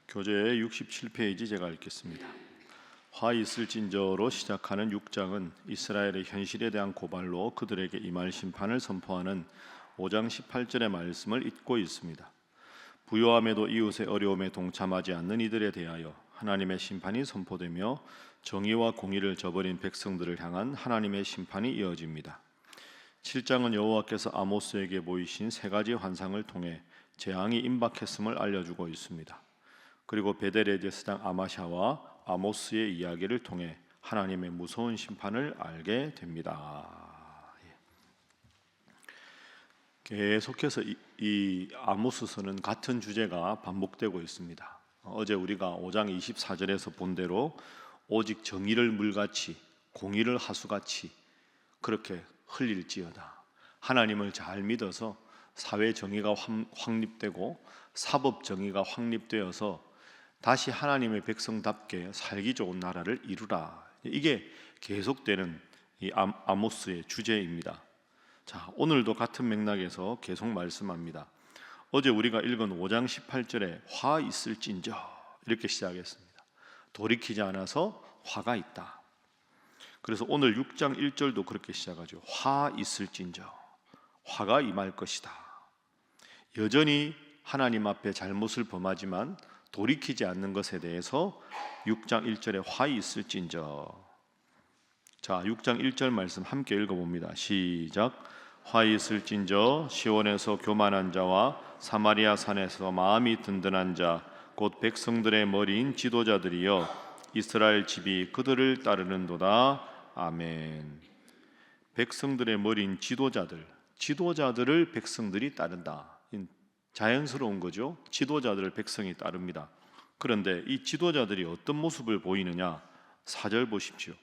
교재 67페이지 제가 읽겠습니다. 화 있을진저로 시작하는 6장은 이스라엘의 현실에 대한 고발로 그들에게 임할 심판을 선포하는 5장 18절의 말씀을 잇고 있습니다. 부요함에도 이웃의 어려움에 동참하지 않는 이들에 대하여 하나님의 심판이 선포되며 정의와 공의를 저버린 백성들을 향한 하나님의 심판이 이어집니다. 7장은 여호와께서 아모스에게 보이신 세 가지 환상을 통해 재앙이 임박했음을 알려주고 있습니다. 그리고 베델에데스당 아마샤와 아모스의 이야기를 통해 하나님의 무서운 심판을 알게 됩니다. 계속해서 이 아모스서는 같은 주제가 반복되고 있습니다. 어제 우리가 5장 24절에서 본 대로 오직 정의를 물같이 공의를 하수같이 그렇게 흘릴지어다. 하나님을 잘 믿어서 사회 정의가 확립되고 사법 정의가 확립되어서 다시 하나님의 백성답게 살기 좋은 나라를 이루라. 이게 계속되는 이 아모스의 주제입니다. 자, 오늘도 같은 맥락에서 계속 말씀합니다. 어제 우리가 읽은 5장 18절에 화 있을진저 이렇게 시작했습니다. 돌이키지 않아서 화가 있다. 그래서 오늘 6장 1절도 그렇게 시작하죠. 화 있을진저 화가 임할 것이다. 여전히 하나님 앞에 잘못을 범하지만 돌이키지 않는 것에 대해서 6장 1절에 화 있을진저. 자, 6장 1절 말씀 함께 읽어봅니다. 시작. 화 있을진저 시온에서 교만한 자와 사마리아 산에서 마음이 든든한 자 곧 백성들의 머리인 지도자들이여 이스라엘 집이 그들을 따르는도다. 아멘. 백성들의 머리인 지도자들을 백성들이 따른다. 자연스러운 거죠. 지도자들을 백성이 따릅니다. 그런데 이 지도자들이 어떤 모습을 보이느냐? 4절 보십시오.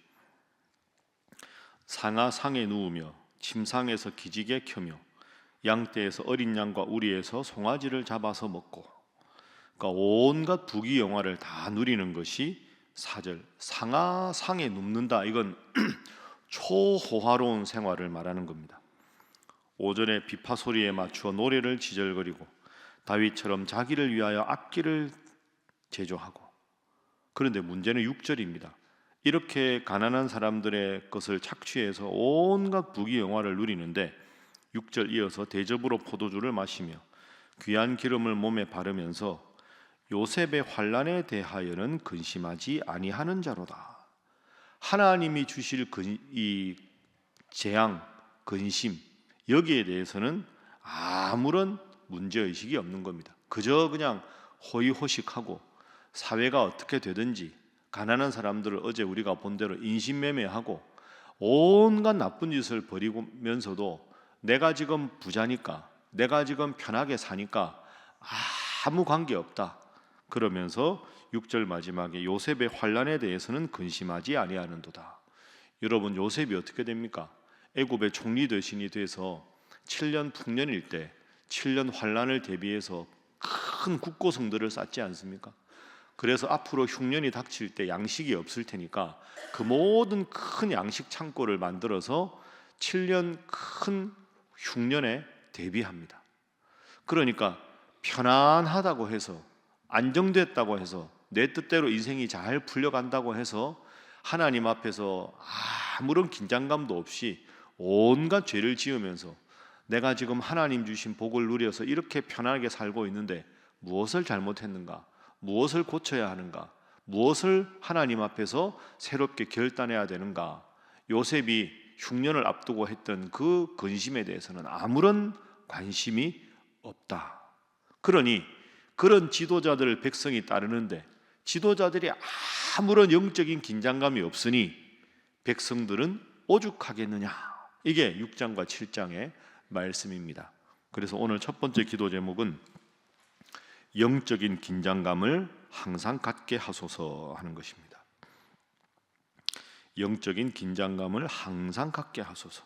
상아 상에 누우며 침상에서 기지개 켜며 양떼에서 어린 양과 우리에서 송아지를 잡아서 먹고, 그러니까 온갖 부귀영화를 다 누리는 것이 4절 상아 상에 눕는다. 이건 초호화로운 생활을 말하는 겁니다. 오전에 비파 소리에 맞추어 노래를 지절거리고 다윗처럼 자기를 위하여 악기를 제조하고. 그런데 문제는 6절입니다. 이렇게 가난한 사람들의 것을 착취해서 온갖 부귀영화를 누리는데 6절 이어서 대접으로 포도주를 마시며 귀한 기름을 몸에 바르면서 요셉의 환난에 대하여는 근심하지 아니하는 자로다. 하나님이 주실 이 재앙, 근심 여기에 대해서는 아무런 문제의식이 없는 겁니다. 그저 그냥 호의호식하고 사회가 어떻게 되든지 가난한 사람들을 어제 우리가 본 대로 인신매매하고 온갖 나쁜 짓을 벌이면서도 내가 지금 부자니까 내가 지금 편하게 사니까 아무 관계없다. 그러면서 6절 마지막에 요셉의 환난에 대해서는 근심하지 아니하는도다. 여러분, 요셉이 어떻게 됩니까? 애굽의 총리 대신이 돼서 7년 풍년일 때 7년 환난을 대비해서 큰 국고성들을 쌓지 않습니까? 그래서 앞으로 흉년이 닥칠 때 양식이 없을 테니까 그 모든 큰 양식 창고를 만들어서 7년 큰 흉년에 대비합니다. 그러니까 편안하다고 해서 안정됐다고 해서 내 뜻대로 인생이 잘 풀려간다고 해서 하나님 앞에서 아무런 긴장감도 없이 온갖 죄를 지으면서 내가 지금 하나님 주신 복을 누려서 이렇게 편하게 살고 있는데 무엇을 잘못했는가? 무엇을 고쳐야 하는가? 무엇을 하나님 앞에서 새롭게 결단해야 되는가? 요셉이 흉년을 앞두고 했던 그 근심에 대해서는 아무런 관심이 없다. 그러니 그런 지도자들을 백성이 따르는데 지도자들이 아무런 영적인 긴장감이 없으니 백성들은 오죽하겠느냐. 이게 6장과 7장의 말씀입니다. 그래서 오늘 첫 번째 기도 제목은 영적인 긴장감을 항상 갖게 하소서 하는 것입니다. 영적인 긴장감을 항상 갖게 하소서.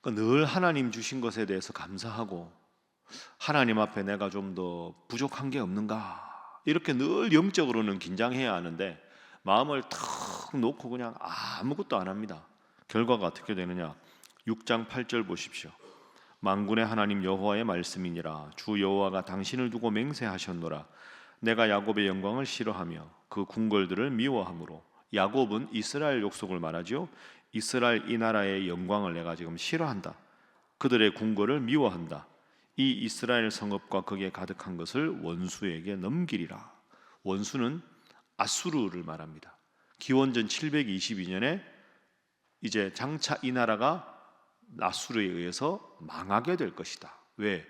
늘 하나님 주신 것에 대해서 감사하고 하나님 앞에 내가 좀 더 부족한 게 없는가 이렇게 늘 영적으로는 긴장해야 하는데 마음을 탁 놓고 그냥 아무것도 안 합니다. 결과가 어떻게 되느냐? 6장 8절 보십시오. 만군의 하나님 여호와의 말씀이니라. 주 여호와가 당신을 두고 맹세하셨노라. 내가 야곱의 영광을 싫어하며 그 궁궐들을 미워하므로. 야곱은 이스라엘 족속을 말하죠. 이스라엘 이 나라의 영광을 내가 지금 싫어한다. 그들의 궁궐을 미워한다. 이 이스라엘 성읍과 거기에 가득한 것을 원수에게 넘기리라. 원수는 아수르를 말합니다. 기원전 722년에 이제 장차 이 나라가 아수르에 의해서 망하게 될 것이다. 왜?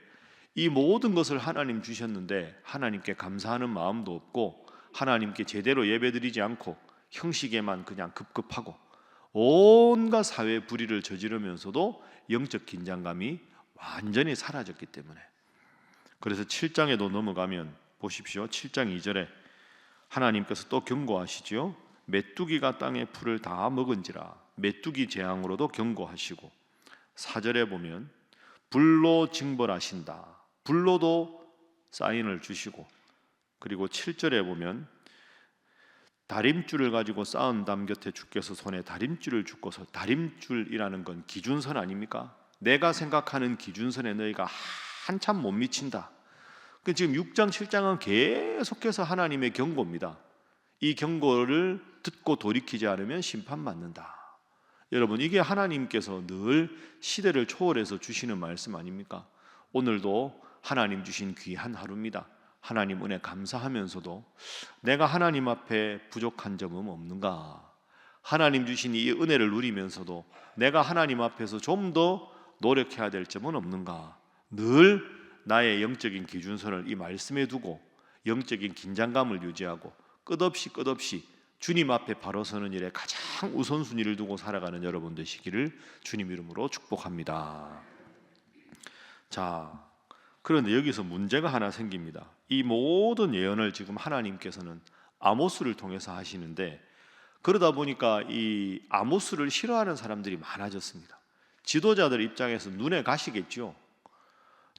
이 모든 것을 하나님 주셨는데 하나님께 감사하는 마음도 없고 하나님께 제대로 예배드리지 않고 형식에만 그냥 급급하고 온갖 사회 불의를 저지르면서도 영적 긴장감이 완전히 사라졌기 때문에. 그래서 7장에도 넘어가면 보십시오. 7장 2절에 하나님께서 또 경고하시죠. 메뚜기가 땅의 풀을 다 먹은지라. 메뚜기 재앙으로도 경고하시고, 4절에 보면 불로 징벌하신다. 불로도 사인을 주시고, 그리고 7절에 보면 다림줄을 가지고 쌓은 담 곁에 주께서 손에 다림줄을 주고서. 다림줄이라는 건 기준선 아닙니까? 내가 생각하는 기준선에 너희가 한참 못 미친다. 지금 6장 7장은 계속해서 하나님의 경고입니다. 이 경고를 듣고 돌이키지 않으면 심판받는다. 여러분, 이게 하나님께서 늘 시대를 초월해서 주시는 말씀 아닙니까? 오늘도 하나님 주신 귀한 하루입니다. 하나님 은혜 감사하면서도 내가 하나님 앞에 부족한 점은 없는가? 하나님 주신 이 은혜를 누리면서도 내가 하나님 앞에서 좀 더 노력해야 될 점은 없는가? 늘 나의 영적인 기준선을 이 말씀에 두고 영적인 긴장감을 유지하고 끝없이 주님 앞에 바로 서는 일에 가장 우선순위를 두고 살아가는 여러분 되시기를 주님 이름으로 축복합니다. 자, 그런데 여기서 문제가 하나 생깁니다. 이 모든 예언을 지금 하나님께서는 아모스를 통해서 하시는데, 그러다 보니까 이 아모스를 싫어하는 사람들이 많아졌습니다. 지도자들 입장에서 눈에 가시겠죠.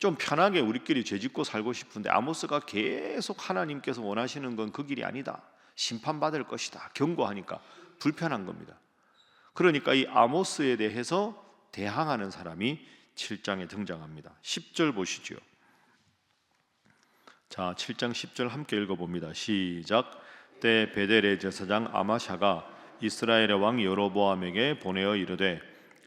좀 편하게 우리끼리 죄짓고 살고 싶은데 아모스가 계속 하나님께서 원하시는 건 그 길이 아니다, 심판받을 것이다 경고하니까 불편한 겁니다. 그러니까 이 아모스에 대해서 대항하는 사람이 7장에 등장합니다. 10절 보시죠. 자, 7장 10절 함께 읽어봅니다. 시작. 때 베델의 제사장 아마샤가 이스라엘의 왕 여로보암에게 보내어 이르되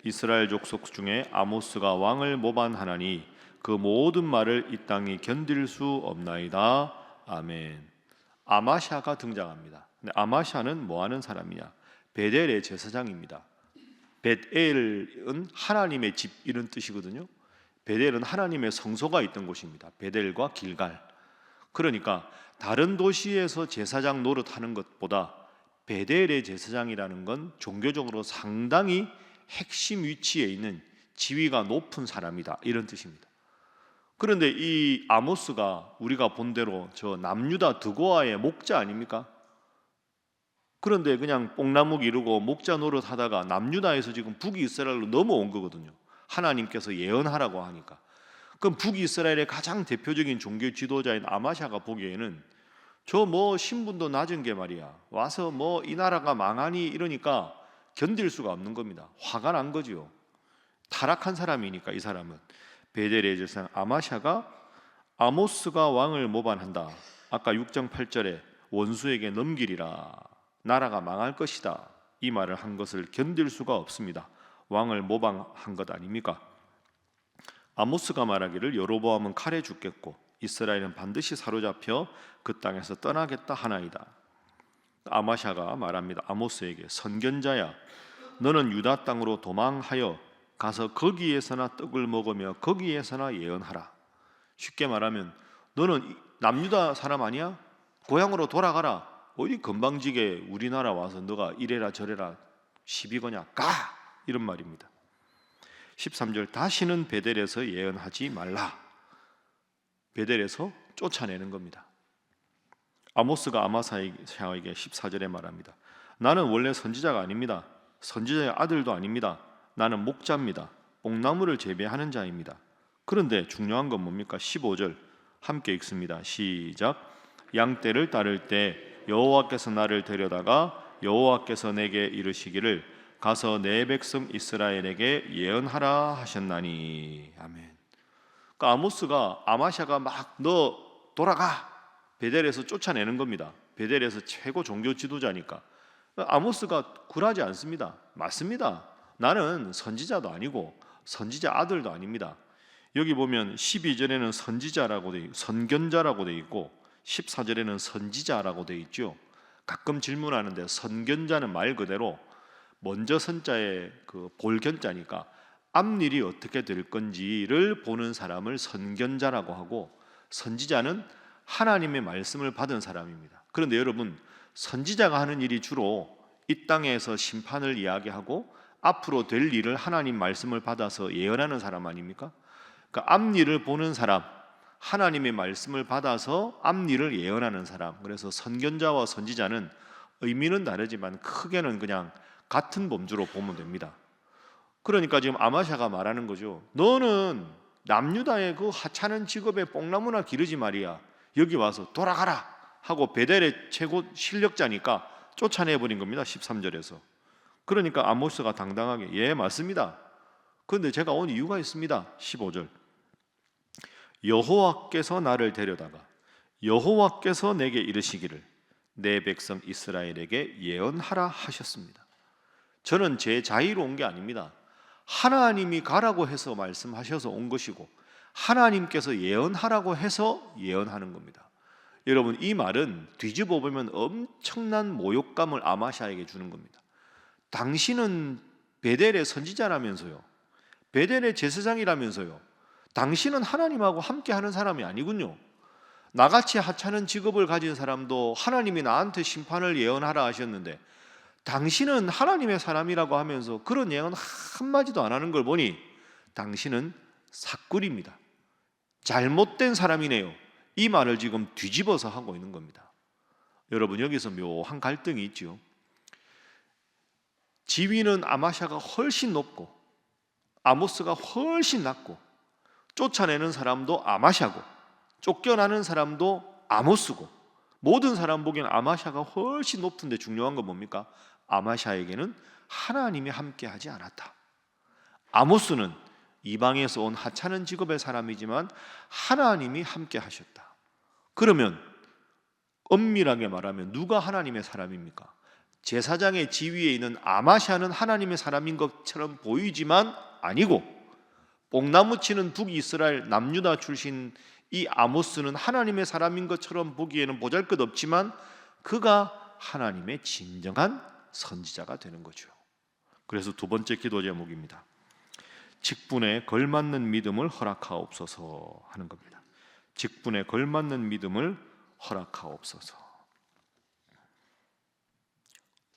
이스라엘 족속 중에 아모스가 왕을 모반하나니 그 모든 말을 이 땅이 견딜 수 없나이다. 아멘. 아마샤가 등장합니다. 근데 아마샤는 뭐 하는 사람이냐? 베델의 제사장입니다. 베델은 하나님의 집 이런 뜻이거든요. 베델은 하나님의 성소가 있던 곳입니다. 베델과 길갈. 그러니까 다른 도시에서 제사장 노릇하는 것보다 베델의 제사장이라는 건 종교적으로 상당히 핵심 위치에 있는 지위가 높은 사람이다 이런 뜻입니다. 그런데 이 아모스가 우리가 본 대로 저 남유다 드고아의 목자 아닙니까? 그런데 그냥 뽕나무 기르고 목자 노릇하다가 남유다에서 지금 북이스라엘로 넘어온 거거든요. 하나님께서 예언하라고 하니까. 그럼 북이스라엘의 가장 대표적인 종교 지도자인 아마샤가 보기에는 저 뭐 신분도 낮은 게 말이야, 와서 뭐 이 나라가 망하니 이러니까 견딜 수가 없는 겁니다. 화가 난 거죠. 타락한 사람이니까. 이 사람은 베델의 제사장 아마샤가 아모스가 왕을 모반한다. 아까 6장 8절에 원수에게 넘기리라, 나라가 망할 것이다, 이 말을 한 것을 견딜 수가 없습니다. 왕을 모방한 것 아닙니까? 아모스가 말하기를 여로보암은 칼에 죽겠고 이스라엘은 반드시 사로잡혀 그 땅에서 떠나겠다 하나이다. 아마샤가 말합니다. 아모스에게 선견자야, 너는 유다 땅으로 도망하여 가서 거기에서나 떡을 먹으며 거기에서나 예언하라. 쉽게 말하면 너는 남유다 사람 아니야? 고향으로 돌아가라. 어디 건방지게 우리나라 와서 너가 이래라 저래라 시비 거냐, 가! 이런 말입니다. 13절 다시는 베델에서 예언하지 말라. 베델에서 쫓아내는 겁니다. 아모스가 아마샤에게 14절에 말합니다. 나는 원래 선지자가 아닙니다. 선지자의 아들도 아닙니다. 나는 목자입니다. 뽕나무를 재배하는 자입니다. 그런데 중요한 건 뭡니까? 15절 함께 읽습니다. 시작. 양떼를 따를 때 여호와께서 나를 데려다가 여호와께서 내게 이르시기를 가서 내 백성 이스라엘에게 예언하라 하셨나니. 아멘. 그러니까 아모스가 아마샤가 막 너 돌아가 베델에서 쫓아내는 겁니다. 베델에서 최고 종교 지도자니까. 아모스가 굴하지 않습니다. 맞습니다. 나는 선지자도 아니고 선지자 아들도 아닙니다. 여기 보면 12절에는 선지자라고 돼 있고 선견자라고 돼 있고 14절에는 선지자라고 돼 있죠. 가끔 질문하는데 선견자는 말 그대로 먼저 선자의 그 볼견자니까 앞일이 어떻게 될 건지를 보는 사람을 선견자라고 하고, 선지자는 하나님의 말씀을 받은 사람입니다. 그런데 여러분, 선지자가 하는 일이 주로 이 땅에서 심판을 이야기하고 앞으로 될 일을 하나님 말씀을 받아서 예언하는 사람 아닙니까? 그러니까 앞일을 보는 사람, 하나님의 말씀을 받아서 앞일을 예언하는 사람. 그래서 선견자와 선지자는 의미는 다르지만 크게는 그냥 같은 범주로 보면 됩니다. 그러니까 지금 아마샤가 말하는 거죠. 너는 남유다의 그 하찮은 직업에 뽕나무나 기르지 말이야. 여기 와서 돌아가라 하고 베델의 최고 실력자니까 쫓아내버린 겁니다. 13절에서. 그러니까 아모스가 당당하게 예 맞습니다. 그런데 제가 온 이유가 있습니다. 15절. 여호와께서 나를 데려다가 여호와께서 내게 이르시기를 내 백성 이스라엘에게 예언하라 하셨습니다. 저는 제 자의로 온 게 아닙니다. 하나님이 가라고 해서 말씀하셔서 온 것이고 하나님께서 예언하라고 해서 예언하는 겁니다. 여러분, 이 말은 뒤집어 보면 엄청난 모욕감을 아마샤에게 주는 겁니다. 당신은 베델의 선지자라면서요, 베델의 제사장이라면서요, 당신은 하나님하고 함께하는 사람이 아니군요. 나같이 하찮은 직업을 가진 사람도 하나님이 나한테 심판을 예언하라 하셨는데 당신은 하나님의 사람이라고 하면서 그런 예언 한마디도 안 하는 걸 보니 당신은 삭꿀입니다. 잘못된 사람이네요. 이 말을 지금 뒤집어서 하고 있는 겁니다. 여러분, 여기서 묘한 갈등이 있죠. 지위는 아마샤가 훨씬 높고 아모스가 훨씬 낮고, 쫓아내는 사람도 아마샤고 쫓겨나는 사람도 아모스고, 모든 사람 보기엔 아마샤가 훨씬 높은데 중요한 건 뭡니까? 아마샤에게는 하나님이 함께하지 않았다. 아모스는 이방에서 온 하찮은 직업의 사람이지만 하나님이 함께하셨다. 그러면 엄밀하게 말하면 누가 하나님의 사람입니까? 제사장의 지위에 있는 아마샤는 하나님의 사람인 것처럼 보이지만 아니고, 뽕나무 치는 북이스라엘 남유다 출신 이 아모스는 하나님의 사람인 것처럼 보기에는 보잘것없지만 그가 하나님의 진정한 선지자가 되는 거죠. 그래서 두 번째 기도 제목입니다. 직분에 걸맞는 믿음을 허락하옵소서 하는 겁니다. 직분에 걸맞는 믿음을 허락하옵소서.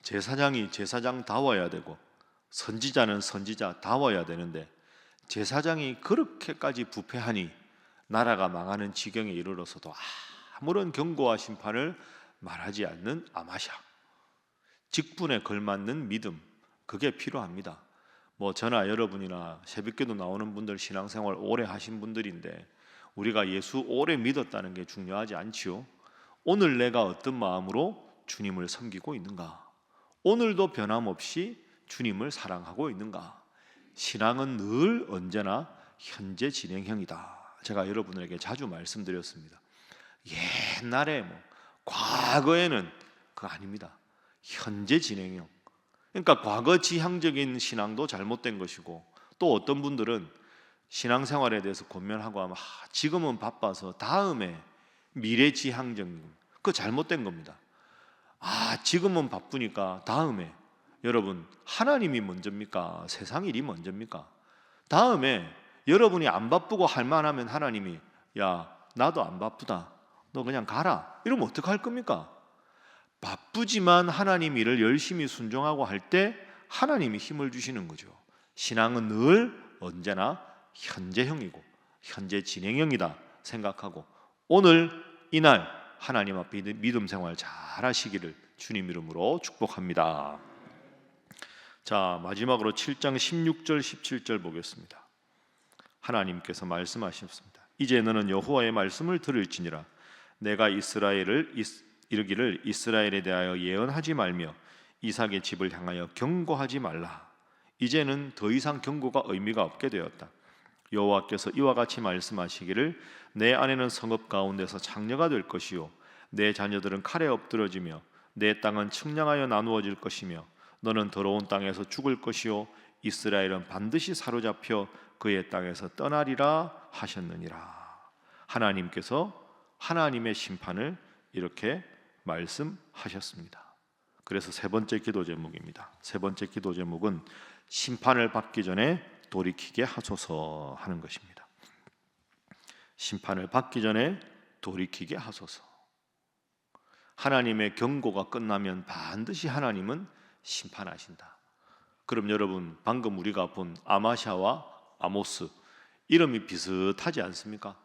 제사장이 제사장다워야 되고 선지자는 선지자다워야 되는데 제사장이 그렇게까지 부패하니 나라가 망하는 지경에 이르러서도 아무런 경고와 심판을 말하지 않는 아마샤. 직분에 걸맞는 믿음, 그게 필요합니다. 저나 여러분이나 새벽기도 나오는 분들 신앙생활 오래 하신 분들인데 우리가 예수 오래 믿었다는 게 중요하지 않지요. 오늘 내가 어떤 마음으로 주님을 섬기고 있는가? 오늘도 변함없이 주님을 사랑하고 있는가? 신앙은 늘 언제나 현재 진행형이다. 제가 여러분에게 자주 말씀드렸습니다. 옛날에 과거에는 그거 아닙니다. 현재 진행형. 그러니까 과거 지향적인 신앙도 잘못된 것이고, 또 어떤 분들은 신앙생활에 대해서 권면하고 하면 지금은 바빠서 다음에 미래 지향적인, 그거 잘못된 겁니다. 지금은 바쁘니까 다음에. 여러분, 하나님이 먼저입니까? 세상 일이 먼저입니까? 다음에 여러분이 안 바쁘고 할 만하면 하나님이 야 나도 안 바쁘다, 너 그냥 가라, 이러면 어떡할 겁니까? 바쁘지만 하나님 일을 열심히 순종하고 할 때 하나님이 힘을 주시는 거죠. 신앙은 늘 언제나 현재형이고 현재 진행형이다 생각하고 오늘 이날 하나님 앞에 믿음 생활 잘 하시기를 주님 이름으로 축복합니다. 자, 마지막으로 7장 16절 17절 보겠습니다. 하나님께서 말씀하셨습니다. 이제 너는 여호와의 말씀을 들을지니라. 내가 이스라엘을 이르기를 이스라엘에 대하여 예언하지 말며 이삭의 집을 향하여 경고하지 말라. 이제는 더 이상 경고가 의미가 없게 되었다. 여호와께서 이와 같이 말씀하시기를 내 아내는 성읍 가운데서 장녀가 될 것이요 내 자녀들은 칼에 엎드러지며 내 땅은 측량하여 나누어질 것이며 너는 더러운 땅에서 죽을 것이요 이스라엘은 반드시 사로잡혀 그의 땅에서 떠나리라 하셨느니라. 하나님께서 하나님의 심판을 이렇게 말씀하셨습니다. 그래서 세 번째 기도 제목입니다. 세 번째 기도 제목은 심판을 받기 전에 돌이키게 하소서 하는 것입니다. 심판을 받기 전에 돌이키게 하소서. 하나님의 경고가 끝나면 반드시 하나님은 심판하신다. 그럼 여러분, 방금 우리가 본 아마샤와 아모스, 이름이 비슷하지 않습니까?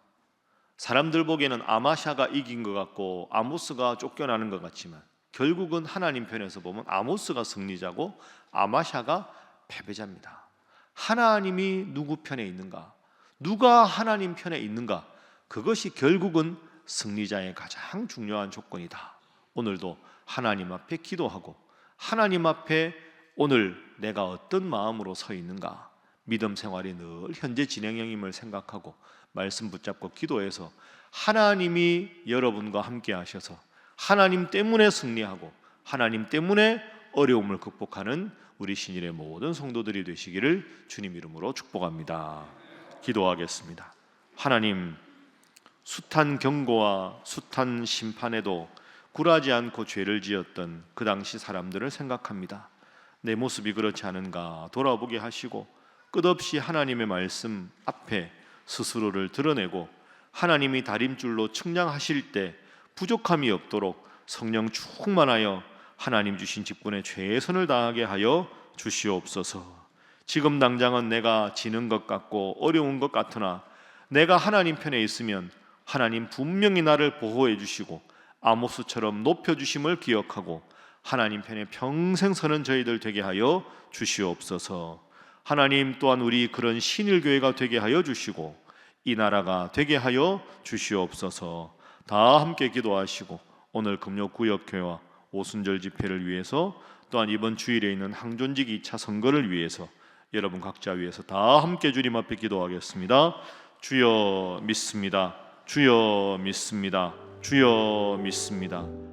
사람들 보기에는 아마샤가 이긴 것 같고 아모스가 쫓겨나는 것 같지만 결국은 하나님 편에서 보면 아모스가 승리자고 아마샤가 패배자입니다. 하나님이 누구 편에 있는가? 누가 하나님 편에 있는가? 그것이 결국은 승리자의 가장 중요한 조건이다. 오늘도 하나님 앞에 기도하고 하나님 앞에 오늘 내가 어떤 마음으로 서 있는가? 믿음 생활이 늘 현재 진행형임을 생각하고 말씀 붙잡고 기도해서 하나님이 여러분과 함께 하셔서 하나님 때문에 승리하고 하나님 때문에 어려움을 극복하는 우리 신일의 모든 성도들이 되시기를 주님 이름으로 축복합니다. 기도하겠습니다. 하나님, 숱한 경고와 숱한 심판에도 굴하지 않고 죄를 지었던 그 당시 사람들을 생각합니다. 내 모습이 그렇지 않은가 돌아보게 하시고 끝없이 하나님의 말씀 앞에 스스로를 드러내고 하나님이 다림줄로 측량하실 때 부족함이 없도록 성령 충만하여 하나님 주신 직분에 최선을 다하게 하여 주시옵소서. 지금 당장은 내가 지는 것 같고 어려운 것 같으나 내가 하나님 편에 있으면 하나님 분명히 나를 보호해 주시고 아모스처럼 높여주심을 기억하고 하나님 편에 평생 서는 저희들 되게 하여 주시옵소서. 하나님 또한 우리 그런 신일교회가 되게 하여 주시고 이 나라가 되게 하여 주시옵소서. 다 함께 기도하시고 오늘 금요구역교회와 오순절 집회를 위해서 또한 이번 주일에 있는 항존직 2차 선거를 위해서 여러분 각자 위해서 다 함께 주님 앞에 기도하겠습니다. 주여 믿습니다. 주여 믿습니다. 주여 믿습니다.